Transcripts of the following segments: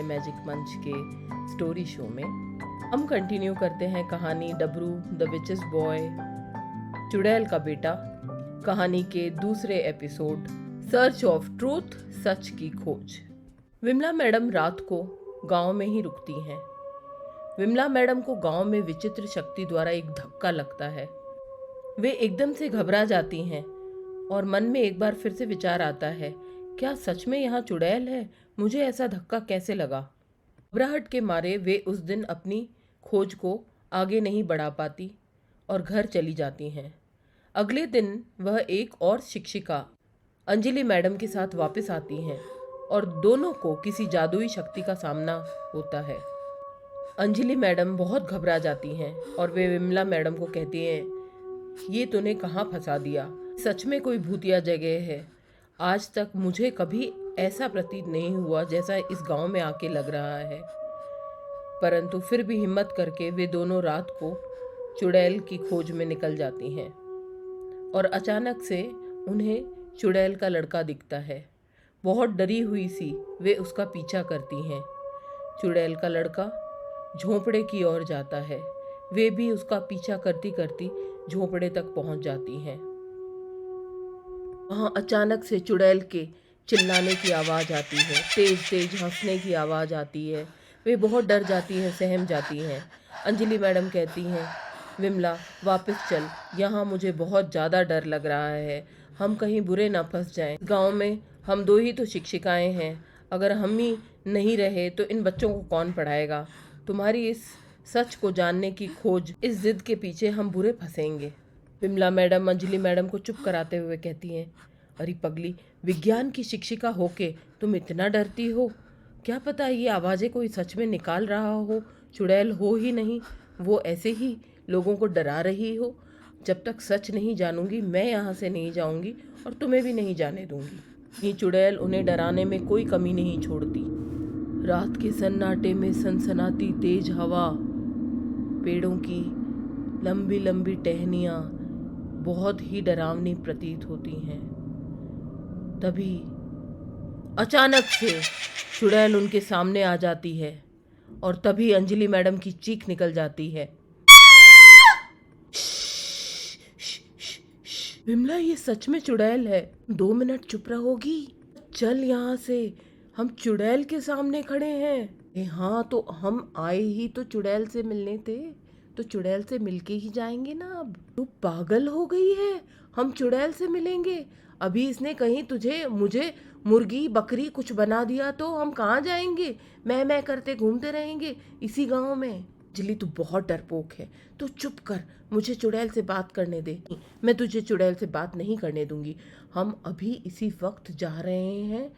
Magic मंच के story show में हम कंटिन्यू करते हैं कहानी डबरू द विचेस बॉय, चुड़ैल का बेटा, कहानी के दूसरे एपिसोड सर्च ऑफ ट्रूथ, सच की खोज। विमला मैडम रात को गांव में ही रुकती हैं। विमला मैडम को गांव में विचित्र शक्ति द्वारा एक धक्का लगता है। वे एकदम से घबरा जाती हैं और मन में एक बार फिर से विचार आता है, क्या सच में यहाँ चुड़ैल है? मुझे ऐसा धक्का कैसे लगा? घबराहट के मारे वे उस दिन अपनी खोज को आगे नहीं बढ़ा पाती और घर चली जाती हैं। अगले दिन वह एक और शिक्षिका अंजलि मैडम के साथ वापस आती हैं और दोनों को किसी जादुई शक्ति का सामना होता है। अंजलि मैडम बहुत घबरा जाती हैं और वे विमला मैडम को कहती हैं, ये तूने कहाँ फंसा दिया? सच में कोई भूतिया जगह है। आज तक मुझे कभी ऐसा प्रतीत नहीं हुआ जैसा इस गांव में आके लग रहा है। परंतु फिर भी हिम्मत करके वे दोनों रात को चुड़ैल की खोज में निकल जाती हैं और अचानक से उन्हें चुड़ैल का लड़का दिखता है। बहुत डरी हुई सी वे उसका पीछा करती हैं। चुड़ैल का लड़का झोंपड़े की ओर जाता है। वे भी उसका पीछा करती करती झोंपड़े तक पहुंच जाती हैं। वहाँ अचानक से चुड़ैल के चिल्लाने की आवाज़ आती है, तेज तेज हंसने की आवाज़ आती है। वे बहुत डर जाती हैं, सहम जाती हैं। अंजलि मैडम कहती हैं, विमला वापस चल, यहाँ मुझे बहुत ज़्यादा डर लग रहा है। हम कहीं बुरे ना फंस जाएं। गांव में हम दो ही तो शिक्षिकाएं हैं। अगर हम ही नहीं रहे तो इन बच्चों को कौन पढ़ाएगा? तुम्हारी इस सच को जानने की खोज, इस जिद के पीछे हम बुरे फंसेंगे। विमला मैडम अंजलि मैडम को चुप कराते हुए कहती हैं, अरे पगली, विज्ञान की शिक्षिका होके तुम इतना डरती हो? क्या पता ये आवाज़ें कोई सच में निकाल रहा हो, चुड़ैल हो ही नहीं, वो ऐसे ही लोगों को डरा रही हो। जब तक सच नहीं जानूंगी मैं यहाँ से नहीं जाऊंगी और तुम्हें भी नहीं जाने दूंगी। ये चुड़ैल उन्हें डराने में कोई कमी नहीं छोड़ती। रात के सन्नाटे में सनसनाती तेज हवा, पेड़ों की लंबी लंबी टहनियाँ बहुत ही डरावनी प्रतीत होती हैं। तभी अचानक से चुड़ैल उनके सामने आ जाती है और तभी अंजलि मैडम की चीख निकल जाती है, विमला ये सच में चुड़ैल है। 2 मिनट चुप रहोगी? चल यहाँ से, हम चुड़ैल के सामने खड़े हैं। हाँ तो हम आए ही तो चुड़ैल से मिलने थे, तो चुड़ैल से मिलके ही जाएंगे ना। अब तू पागल हो गई है? हम चुड़ैल से मिलेंगे? अभी इसने कहीं तुझे मुझे मुर्गी बकरी कुछ बना दिया तो हम कहाँ जाएंगे? मैं करते घूमते रहेंगे इसी गांव में। अंजलि तू बहुत डरपोक है, तू चुप कर, मुझे चुड़ैल से बात करने दे। मैं तुझे चुड़ैल से बात नहीं करने दूंगी। हम अभी इसी वक्त जा रहे हैं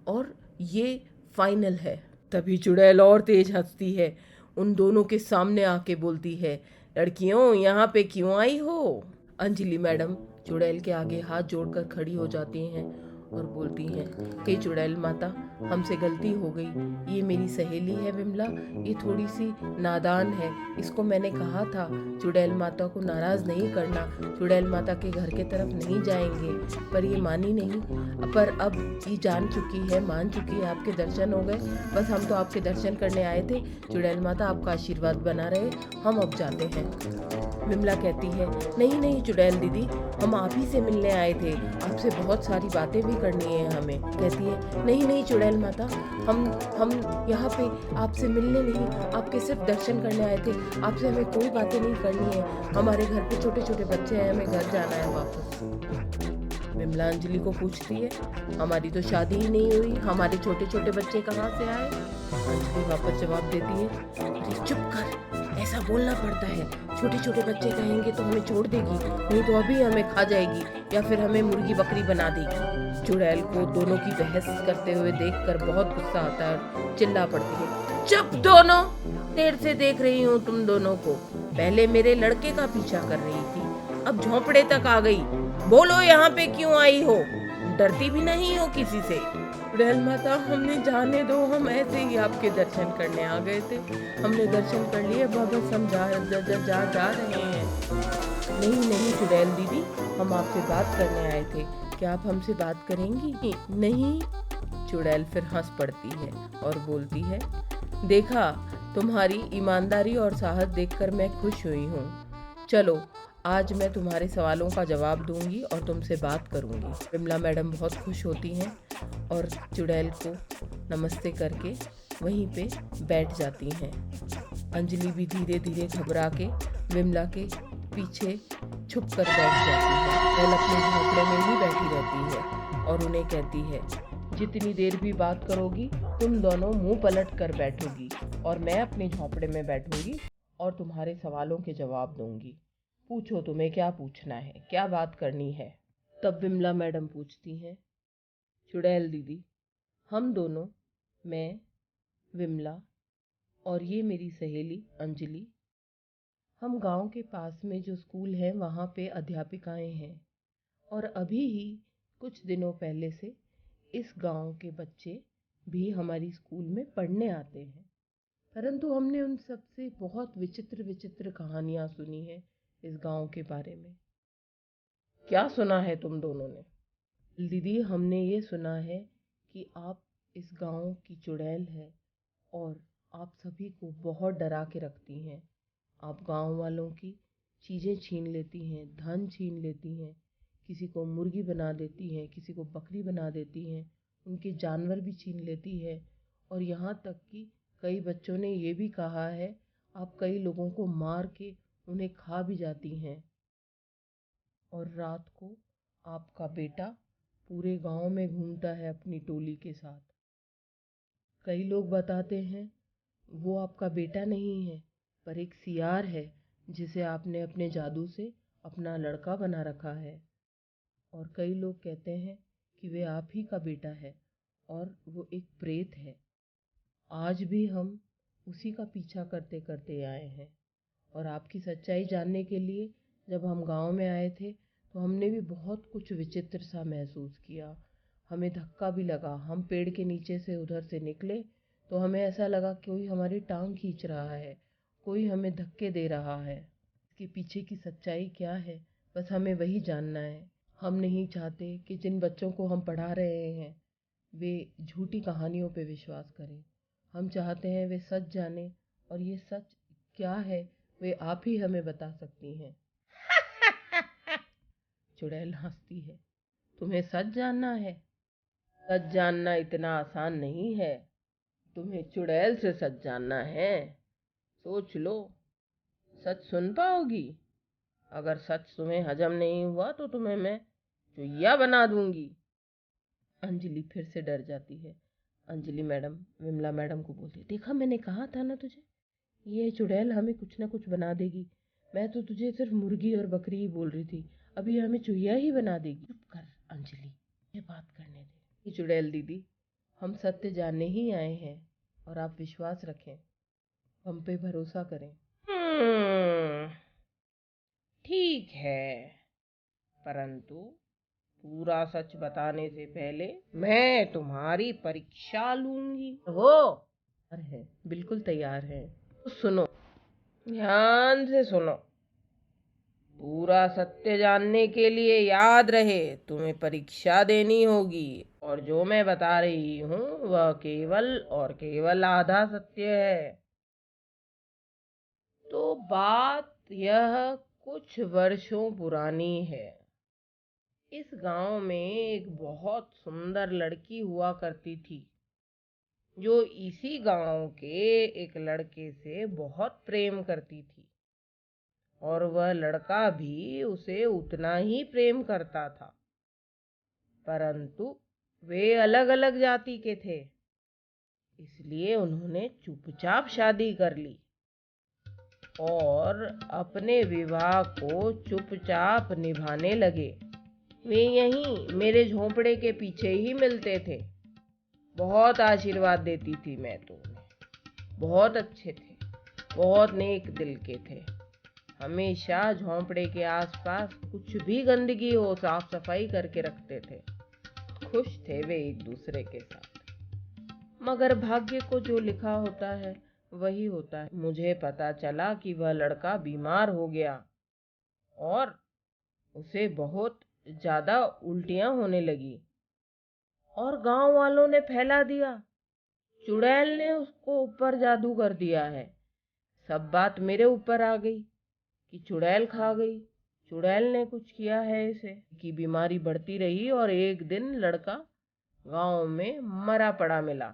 और ये फाइनल है। तभी चुड़ैल और तेज हंसती है, उन दोनों के सामने आके बोलती है, लड़कियों यहाँ पे क्यों आई हो? अंजलि मैडम चुड़ैल के आगे हाथ जोड़कर खड़ी हो जाती हैं और बोलती हैं, हे चुड़ैल माता, हमसे गलती हो गई। ये मेरी सहेली है विमला, ये थोड़ी सी नादान है। इसको मैंने कहा था चुड़ैल माता को नाराज़ नहीं करना, चुड़ैल माता के घर के तरफ नहीं जाएंगे, पर ये मानी नहीं। पर अब ये जान चुकी है, मान चुकी है, आपके दर्शन हो गए। बस हम तो आपके दर्शन करने आए थे। चुड़ैल माता आपका आशीर्वाद बना रहे, हम अब जाते हैं। विमला कहती है, नहीं नहीं चुड़ैल दीदी, हम आप ही से मिलने आए थे, आपसे बहुत सारी बातें भी करनी है हमें। कहती है, नहीं नहीं चुड़ैल माता, हम यहाँ पे आपसे मिलने नहीं, आपके सिर्फ दर्शन करने आए थे। आपसे हमें कोई बातें नहीं करनी है। हमारे घर पे छोटे छोटे बच्चे हैं, हमें घर जाना है वापस। विमला अंजलि को पूछती है, हमारी तो शादी ही नहीं हुई, हमारे छोटे छोटे बच्चे कहाँ से आए? अंजलि वापस जवाब देती है, अरे चुप कर, ऐसा बोलना पड़ता है। छोटे छोटे बच्चे कहेंगे तो हमें छोड़ देगी, नहीं तो अभी हमें खा जाएगी या फिर हमें मुर्गी बकरी बना देगी। चुड़ैल को दोनों की बहस करते हुए देखकर बहुत गुस्सा आता है और चिल्ला पड़ती है, चुप दोनों, देर से देख रही हूँ तुम दोनों को। पहले मेरे लड़के का पीछा कर रही थी, अब झोंपड़े तक आ गई। बोलो यहाँ पे क्यों आई हो? डरती भी नहीं हो किसी से? चुड़ैल माता, हमने जाने दो, हम ऐसे ही आपके दर्शन करने आ गए थे। हमने दर्शन कर लिए, बस हम जा रहे हैं। नहीं नहीं चुड़ैल दीदी, हम आपसे बात करने आए थे, क्या आप हमसे बात करेंगी? नहीं। चुड़ैल फिर हंस पड़ती है और बोलती है, देखा, तुम्हारी ईमानदारी और साहस देखकर मैं खुश हुई हूँ। चलो, आज मैं तुम्हारे सवालों का जवाब दूंगी और तुमसे बात करूंगी। विमला मैडम बहुत खुश होती हैं और चुड़ैल को नमस्ते करके वहीं पे बैठ जाती हैं। अंजलि भी धीरे धीरे घबरा के विमला के पीछे छुप कर बैठ जाती है। चुड़ैल अपने झोंपड़े में ही बैठी रहती है और उन्हें कहती है, जितनी देर भी बात करोगी तुम दोनों मुंह पलट कर बैठोगी और मैं अपने झोंपड़े में बैठूंगी और तुम्हारे सवालों के जवाब दूंगी। पूछो, तुम्हें क्या पूछना है, क्या बात करनी है। तब विमला मैडम पूछती हैं, चुड़ैल दीदी, हम दोनों, मैं, विमला और ये मेरी सहेली अंजलि, हम गांव के पास में जो स्कूल है वहाँ पे अध्यापिकाएं हैं और अभी ही कुछ दिनों पहले से इस गांव के बच्चे भी हमारी स्कूल में पढ़ने आते हैं। परंतु हमने उन सबसे बहुत विचित्र विचित्र कहानियां सुनी है इस गांव के बारे में। क्या सुना है तुम दोनों ने? दीदी, हमने ये सुना है कि आप इस गांव की चुड़ैल है और आप सभी को बहुत डरा के रखती हैं। आप गांव वालों की चीज़ें छीन लेती हैं, धन छीन लेती हैं, किसी को मुर्गी बना देती हैं, किसी को बकरी बना देती हैं, उनके जानवर भी छीन लेती है और यहाँ तक कि कई बच्चों ने ये भी कहा है आप कई लोगों को मार के उन्हें खा भी जाती हैं। और रात को आपका बेटा पूरे गांव में घूमता है अपनी टोली के साथ। कई लोग बताते हैं वो आपका बेटा नहीं है पर एक सियार है जिसे आपने अपने जादू से अपना लड़का बना रखा है। और कई लोग कहते हैं कि वे आप ही का बेटा है और वो एक प्रेत है। आज भी हम उसी का पीछा करते करते आए हैं और आपकी सच्चाई जानने के लिए जब हम गांव में आए थे तो हमने भी बहुत कुछ विचित्र सा महसूस किया। हमें धक्का भी लगा। हम पेड़ के नीचे से उधर से निकले तो हमें ऐसा लगा कोई हमारी टांग खींच रहा है, कोई हमें धक्के दे रहा है। इसके पीछे की सच्चाई क्या है, बस हमें वही जानना है। हम नहीं चाहते कि जिन बच्चों को हम पढ़ा रहे हैं वे झूठी कहानियों पे विश्वास करें। हम चाहते हैं वे सच जाने और ये सच क्या है वे आप ही हमें बता सकती हैं। चुड़ैल हंसती है, तुम्हें सच जानना है? सच जानना इतना आसान नहीं है। तुम्हें चुड़ैल से सच जानना है। सोच लो, सच सुन पाओगी? अगर सच तुम्हें हजम नहीं हुआ तो तुम्हें मैं चुईया बना दूंगी। अंजलि फिर से डर जाती है। अंजलि मैडम विमला मैडम को बोलती है, देखा, मैंने कहा था ना तुझे, ये चुड़ैल हमें कुछ ना कुछ बना देगी। मैं तो तुझे सिर्फ मुर्गी और बकरी ही बोल रही थी, अभी हमें चुहिया ही बना देगी। चुप कर अंजलि, ये बात करने दे। चुड़ैल दीदी, हम सत्य जानने ही आए हैं और आप विश्वास रखें, हम पे भरोसा करें। ठीक है, परंतु पूरा सच बताने से पहले मैं तुम्हारी परीक्षा लूंगी। हो है, बिल्कुल तैयार है। तो सुनो, ध्यान से सुनो। पूरा सत्य जानने के लिए याद रहे तुम्हें परीक्षा देनी होगी और जो मैं बता रही हूँ वह केवल और केवल आधा सत्य है। तो बात यह कुछ वर्षों पुरानी है। इस गांव में एक बहुत सुंदर लड़की हुआ करती थी जो इसी गांव के एक लड़के से बहुत प्रेम करती थी और वह लड़का भी उसे उतना ही प्रेम करता था। परंतु वे अलग अलग जाति के थे, इसलिए उन्होंने चुपचाप शादी कर ली और अपने विवाह को चुपचाप निभाने लगे। वे यहीं मेरे झोंपड़े के पीछे ही मिलते थे। बहुत आशीर्वाद देती थी मैं तो उन्हें। बहुत अच्छे थे, बहुत नेक दिल के थे। हमेशा झोंपड़े के आसपास कुछ भी गंदगी हो साफ सफाई करके रखते थे। खुश थे वे एक दूसरे के साथ। मगर भाग्य को जो लिखा होता है वही होता है। मुझे पता चला कि वह लड़का बीमार हो गया और उसे बहुत ज्यादा उल्टियां होने लगी और गांव वालों ने फैला दिया चुड़ैल ने उसको ऊपर जादू कर दिया है। सब बात मेरे ऊपर आ गई कि चुड़ैल खा गई, चुड़ैल ने कुछ किया है इसे। की बीमारी बढ़ती रही और एक दिन लड़का गांव में मरा पड़ा मिला।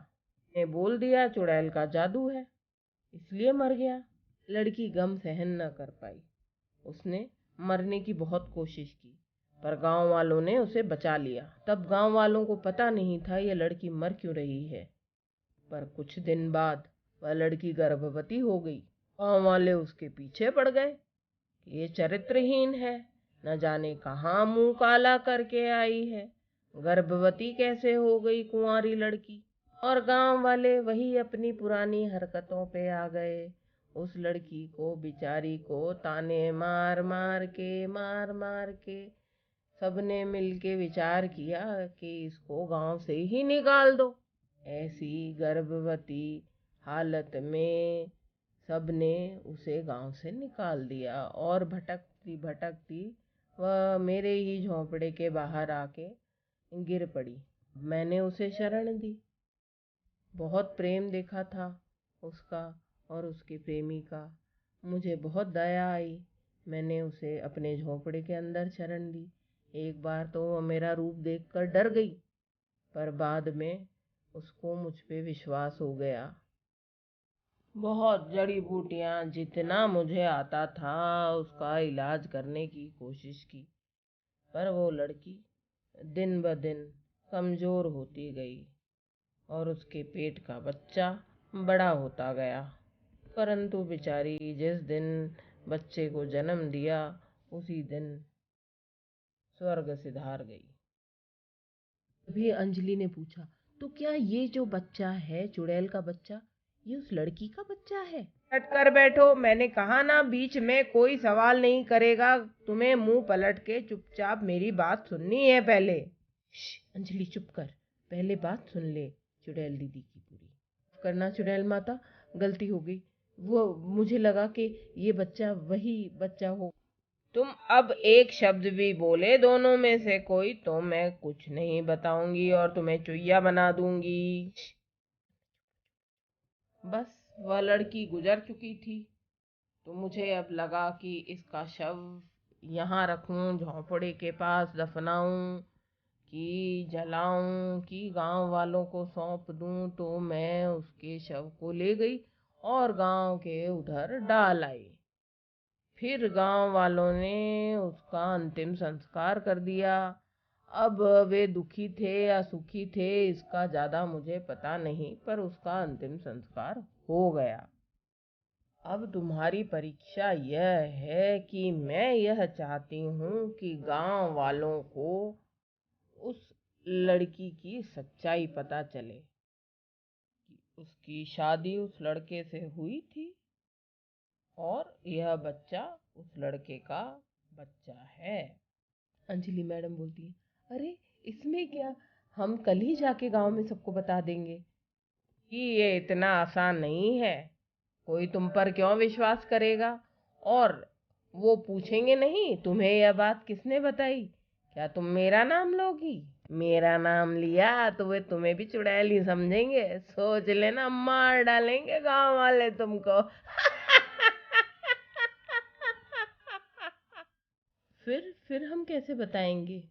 ने बोल दिया चुड़ैल का जादू है, इसलिए मर गया। लड़की गम सहन न कर पाई। उसने मरने की बहुत कोशिश की, पर गांव वालों ने उसे बचा लिया। तब गांव वालों को पता नहीं था ये लड़की मर क्यों रही है। पर कुछ दिन बाद वह लड़की गर्भवती हो गई। गांव वाले उसके पीछे पड़ गए कि ये चरित्रहीन है, न जाने कहाँ मुंह काला करके आई है, गर्भवती कैसे हो गई कुंवारी लड़की। और गांव वाले वही अपनी पुरानी हरकतों पे आ गए। उस लड़की को बेचारी को ताने मार मार के सबने मिलके विचार किया कि इसको गांव से ही निकाल दो। ऐसी गर्भवती हालत में सबने उसे गांव से निकाल दिया और भटकती भटकती वह मेरे ही झोंपड़े के बाहर आके गिर पड़ी। मैंने उसे शरण दी। बहुत प्रेम देखा था उसका और उसके प्रेमी का। मुझे बहुत दया आई। मैंने उसे अपने झोंपड़े के अंदर शरण दी। एक बार तो वह मेरा रूप देखकर डर गई, पर बाद में उसको मुझ पे विश्वास हो गया। बहुत जड़ी बूटियां जितना मुझे आता था उसका इलाज करने की कोशिश की, पर वो लड़की दिन ब दिन कमजोर होती गई और उसके पेट का बच्चा बड़ा होता गया। परंतु बेचारी जिस दिन बच्चे को जन्म दिया उसी दिन स्वर्ग सिधार गई। तभी अंजलि ने पूछा, तो क्या ये जो बच्चा है चुड़ैल का बच्चा, ये उस लड़की का बच्चा है? हट कर बैठो, मैंने कहा ना बीच में कोई सवाल नहीं करेगा। तुम्हें मुंह पलट के चुपचाप मेरी बात सुननी है पहले। अंजलि चुप कर, पहले बात सुन ले चुड़ैल दीदी की पूरी। करना चुड़ैल माता, गलती हो गई। वो मुझे लगा कि ये बच्चा वही बच्चा हो। तुम अब एक शब्द भी बोले दोनों में से कोई तो मैं कुछ नहीं बताऊंगी और तुम्हें चुईया बना दूंगी। बस वह लड़की गुजर चुकी थी, तो मुझे अब लगा कि इसका शव यहाँ रखूं, झोंपड़े के पास दफनाऊं कि जलाऊं कि गांव वालों को सौंप दूं। तो मैं उसके शव को ले गई और गांव के उधर डाल आई। फिर गांव वालों ने उसका अंतिम संस्कार कर दिया। अब वे दुखी थे या सुखी थे इसका ज्यादा मुझे पता नहीं, पर उसका अंतिम संस्कार हो गया। अब तुम्हारी परीक्षा यह है कि मैं यह चाहती हूँ कि गांव वालों को उस लड़की की सच्चाई पता चले कि उसकी शादी उस लड़के से हुई थी और यह बच्चा उस लड़के का बच्चा है। अंजलि मैडम बोलती है, अरे इसमें क्या, हम कल ही जाके गांव में सबको बता देंगे। कि ये इतना आसान नहीं है, कोई तुम पर क्यों विश्वास करेगा। और वो पूछेंगे नहीं तुम्हें यह बात किसने बताई, क्या तुम मेरा नाम लोगी। मेरा नाम लिया तो वे तुम्हें भी चुड़ैल ही समझेंगे। सोच लेना, मार डालेंगे गांव वाले तुमको। फिर हम कैसे बताएंगे?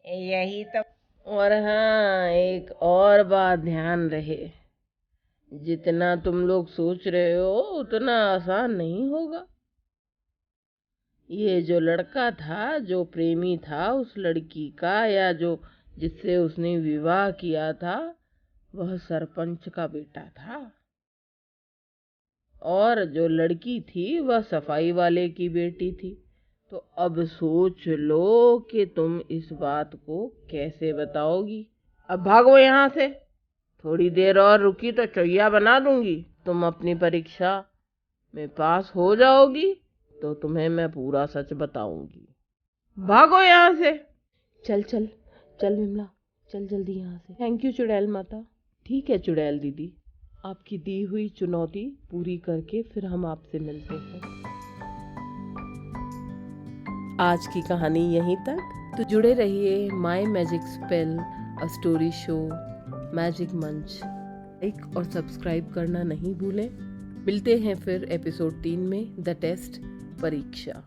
यही तो। और हाँ, एक और बात ध्यान रहे, जितना तुम लोग सोच रहे हो उतना आसान नहीं होगा। ये जो लड़का था, जो प्रेमी था उस लड़की का, या जो जिससे उसने विवाह किया था, वह सरपंच का बेटा था। और जो लड़की थी वह सफाई वाले की बेटी थी। तो अब सोच लो कि तुम इस बात को कैसे बताओगी। अब भागो यहाँ से, थोड़ी देर और रुकी तो चौया बना दूंगी। तुम अपनी परीक्षा में पास हो जाओगी तो तुम्हें मैं पूरा सच बताऊंगी। भागो यहाँ से। चल चल चल विमला, चल जल्दी यहाँ से। थैंक यू चुड़ैल माता। ठीक है चुड़ैल दीदी, आपकी दी हुई चुनौती पूरी करके फिर हम आपसे मिलते हैं। आज की कहानी यहीं तक। तो जुड़े रहिए my magic spell a story show, magic मंच। लाइक और सब्सक्राइब करना नहीं भूलें। मिलते हैं फिर एपिसोड 3 में, द टेस्ट, परीक्षा।